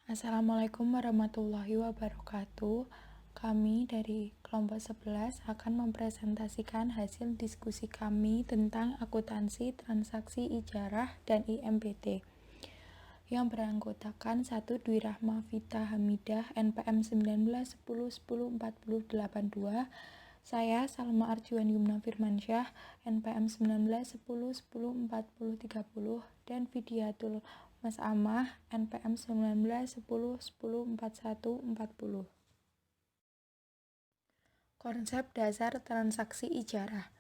Assalamualaikum warahmatullahi wabarakatuh. Kami dari kelompok 11 akan mempresentasikan hasil diskusi kami tentang akuntansi transaksi ijarah dan IMBT yang beranggotakan 1. Dwi Rahma Vita Hamidah NPM 1910104082. Saya Salma Arjuan Yumna Firmansyah NPM 1910104030 dan Vidiatul Mas Amah NPM 1910104140. Konsep dasar transaksi ijarah.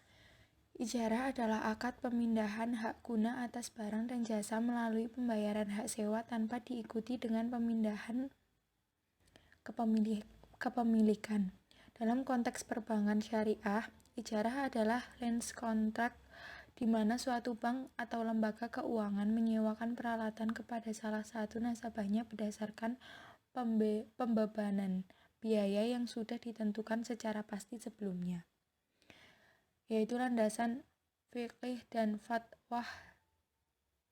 Ijarah adalah akad pemindahan hak guna atas barang dan jasa melalui pembayaran hak sewa tanpa diikuti dengan pemindahan kepemilikan. Dalam konteks perbankan syariah, ijarah adalah lease contract di mana suatu bank atau lembaga keuangan menyewakan peralatan kepada salah satu nasabahnya berdasarkan pembebanan biaya yang sudah ditentukan secara pasti sebelumnya, yaitu landasan fiqih dan fatwa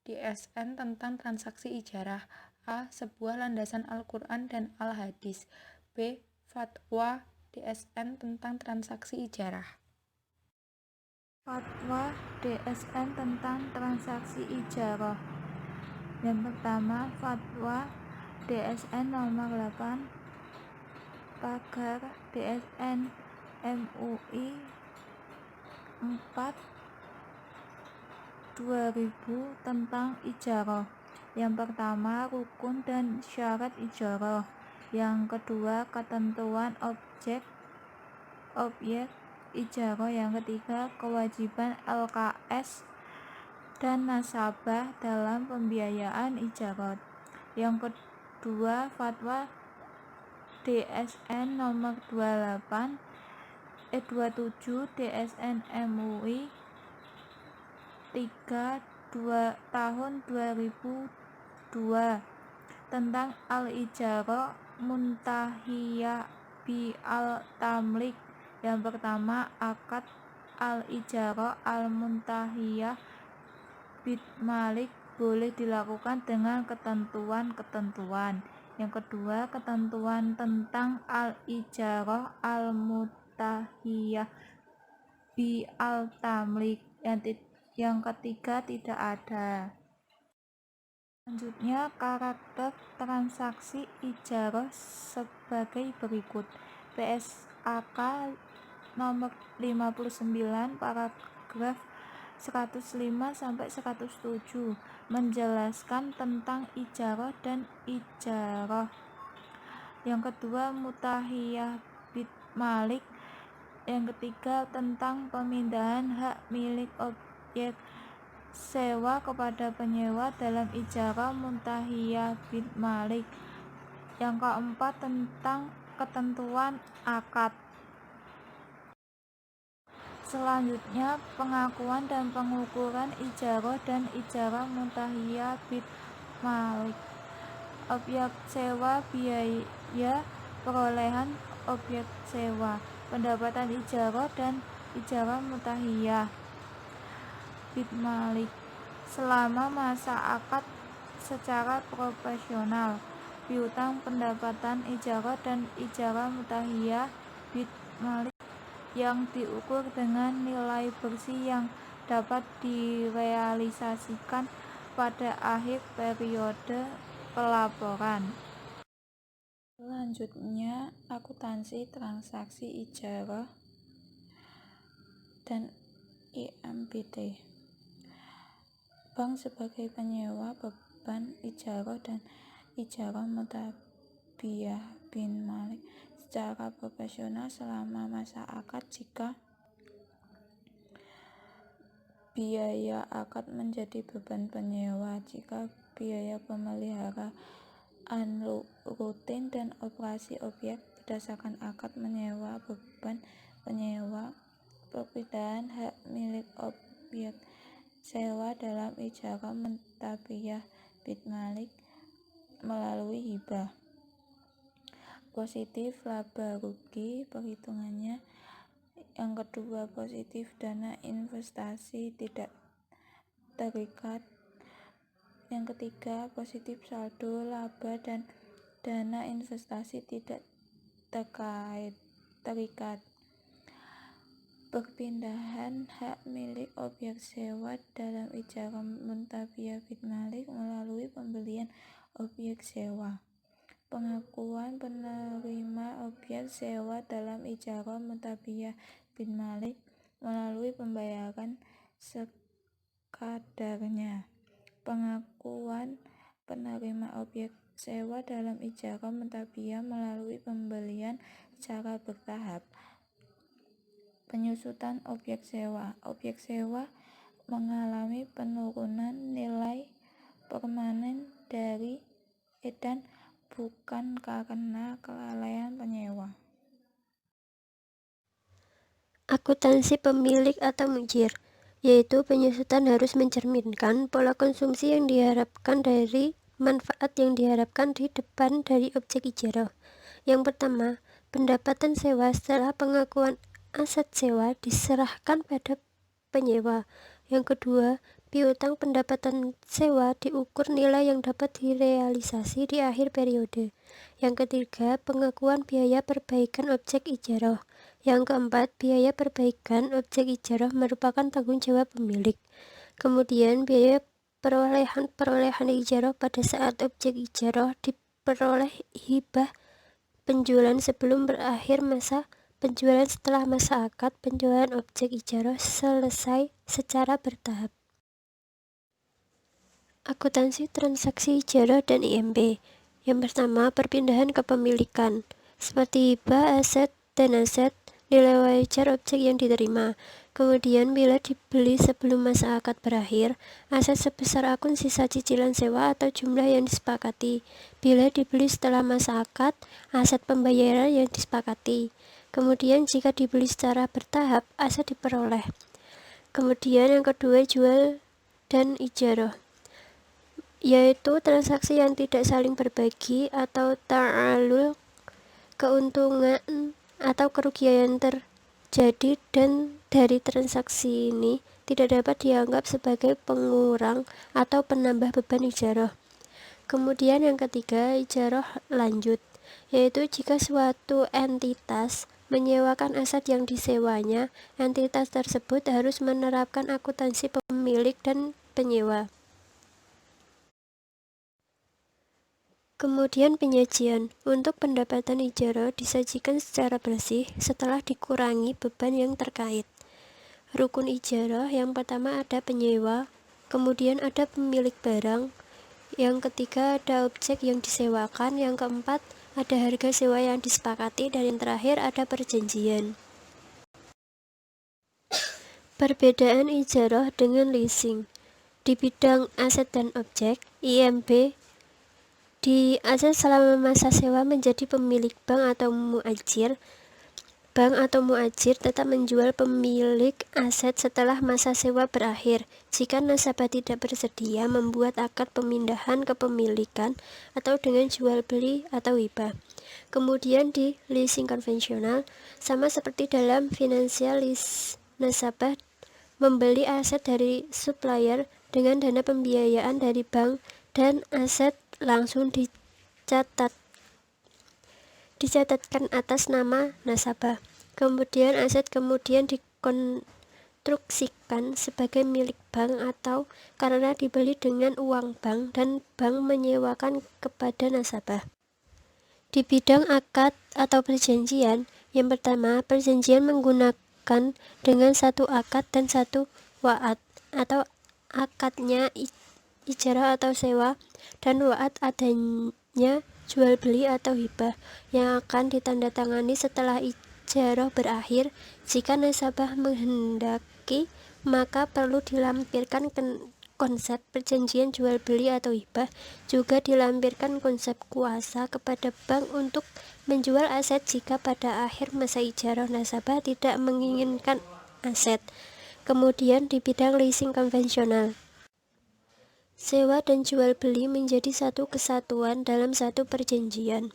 DSN tentang transaksi ijarah. A. Sebuah landasan Al-Quran dan Al-Hadis. B. Fatwa DSN tentang transaksi ijarah. Fatwa DSN tentang transaksi ijarah. Yang pertama, Fatwa DSN nomor 8/DSN MUI 4/2000 tentang ijarah. Yang pertama, rukun dan syarat ijarah. Yang kedua, ketentuan objek ijarah. Yang ketiga, kewajiban LKS dan nasabah dalam pembiayaan ijarah. Yang kedua, Fatwa DSN nomor 27 DSN MUI 3 tahun 2002 tentang al-ijarah muntahiyah bi al-tamlik. Yang pertama, akad al-ijarah al-muntahiyah bid malik boleh dilakukan dengan ketentuan-ketentuan. Yang kedua, ketentuan tentang al-ijarah al-muntahiyah bi al-tamlik. Yang ketiga, tidak ada. Selanjutnya, karakter transaksi ijarah sebagai berikut. PSAK nomor 59 paragraf 105-107 menjelaskan tentang ijarah dan ijarah. Yang kedua, mutahiyah bid malik. Yang ketiga, tentang pemindahan hak milik objek sewa kepada penyewa dalam ijarah muntahiyah bid malik. Yang keempat, tentang ketentuan akad. Selanjutnya, pengakuan dan pengukuran ijarah dan ijarah muntahiyah bid malik. Objek sewa, biaya perolehan objek sewa, pendapatan ijarah dan ijarah muntahiyah bid malik selama masa akad secara proporsional, piutang pendapatan ijarah dan ijarah muntahiyah bid malik yang diukur dengan nilai bersih yang dapat direalisasikan pada akhir periode pelaporan. Selanjutnya, akuntansi transaksi ijarah dan IMBT. Bank sebagai penyewa beban ijarah dan ijarah mutabiyah bin malik secara proporsional selama masa akad. Jika biaya akad menjadi beban penyewa, jika biaya pemeliharaan rutin dan operasi objek berdasarkan akad menyewa beban penyewa, perpindahan hak milik objek sewa dalam ijarah mutabiyah bid malik melalui hibah. Positif laba rugi perhitungannya. Yang kedua, positif dana investasi tidak terikat. Yang ketiga, positif saldo laba dan dana investasi tidak terikat. Perpindahan hak milik objek sewa dalam ijarah muntabiah bin malik melalui pembelian objek sewa. Pengakuan penerima objek sewa dalam ijarah muntabiah bin malik melalui pembayaran sekadarnya. Pengakuan penerima objek sewa dalam ijarah muntabiah melalui pembelian secara bertahap. Penyusutan objek sewa. Objek sewa mengalami penurunan nilai permanen dari edan bukan karena kelalaian penyewa. Akuntansi pemilik atau mujir, yaitu penyusutan harus mencerminkan pola konsumsi yang diharapkan dari manfaat yang diharapkan di depan dari objek ijarah. Yang pertama, pendapatan sewa setelah pengakuan aset sewa diserahkan pada penyewa. Yang kedua, piutang pendapatan sewa diukur nilai yang dapat direalisasi di akhir periode. Yang ketiga, pengakuan biaya perbaikan objek ijarah. Yang keempat, biaya perbaikan objek ijarah merupakan tanggung jawab pemilik. Kemudian, biaya perolehan ijarah pada saat objek ijarah diperoleh hibah penjualan sebelum berakhir masa penjualan setelah masa akad penjualan objek ijarah selesai secara bertahap. Akuntansi transaksi ijarah dan IMB. Yang pertama, perpindahan kepemilikan seperti hibah aset dan aset, nilai wajar objek yang diterima. Kemudian bila dibeli sebelum masa akad berakhir, aset sebesar akun sisa cicilan sewa atau jumlah yang disepakati. Bila dibeli setelah masa akad, aset pembayaran yang disepakati. Kemudian jika dibeli secara bertahap, aset diperoleh. Kemudian yang kedua, jual dan ijarah, yaitu transaksi yang tidak saling berbagi atau ta'alul, keuntungan atau kerugian yang terjadi dan dari transaksi ini tidak dapat dianggap sebagai pengurang atau penambah beban ijarah. Kemudian yang ketiga, ijarah lanjut, yaitu jika suatu entitas menyewakan aset yang disewanya, entitas tersebut harus menerapkan akuntansi pemilik dan penyewa. Kemudian penyajian. Untuk pendapatan ijarah disajikan secara bersih setelah dikurangi beban yang terkait. Rukun ijarah yang pertama ada penyewa, kemudian ada pemilik barang, yang ketiga ada objek yang disewakan, yang keempat ada harga sewa yang disepakati, dan yang terakhir ada perjanjian. Perbedaan ijarah dengan leasing. Di bidang aset dan objek, IMB di aset selama masa sewa menjadi pemilik bank atau muajir. Bank atau muajir tetap menjual pemilik aset setelah masa sewa berakhir jika nasabah tidak bersedia membuat akad pemindahan kepemilikan atau dengan jual beli atau hibah. Kemudian di leasing konvensional, sama seperti dalam financial lease, nasabah membeli aset dari supplier dengan dana pembiayaan dari bank dan aset langsung dicatatkan atas nama nasabah. Kemudian aset kemudian dikonstruksikan sebagai milik bank atau karena dibeli dengan uang bank dan bank menyewakan kepada nasabah. Di bidang akad atau perjanjian, yang pertama, perjanjian menggunakan dengan satu akad dan satu wa'ad, atau akadnya ijarah atau sewa dan wa'ad adanya jual beli atau hibah yang akan ditandatangani setelah ijarah berakhir. Jika nasabah menghendaki, maka perlu dilampirkan konsep perjanjian jual beli atau hibah. Juga dilampirkan konsep kuasa kepada bank untuk menjual aset jika pada akhir masa ijarah nasabah tidak menginginkan aset. Kemudian di bidang leasing konvensional, sewa dan jual beli menjadi satu kesatuan dalam satu perjanjian.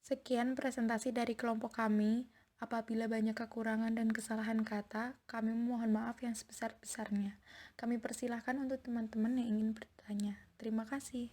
Sekian presentasi dari kelompok kami. Apabila banyak kekurangan dan kesalahan kata, kami memohon maaf yang sebesar-besarnya. Kami persilahkan untuk teman-teman yang ingin bertanya. Terima kasih.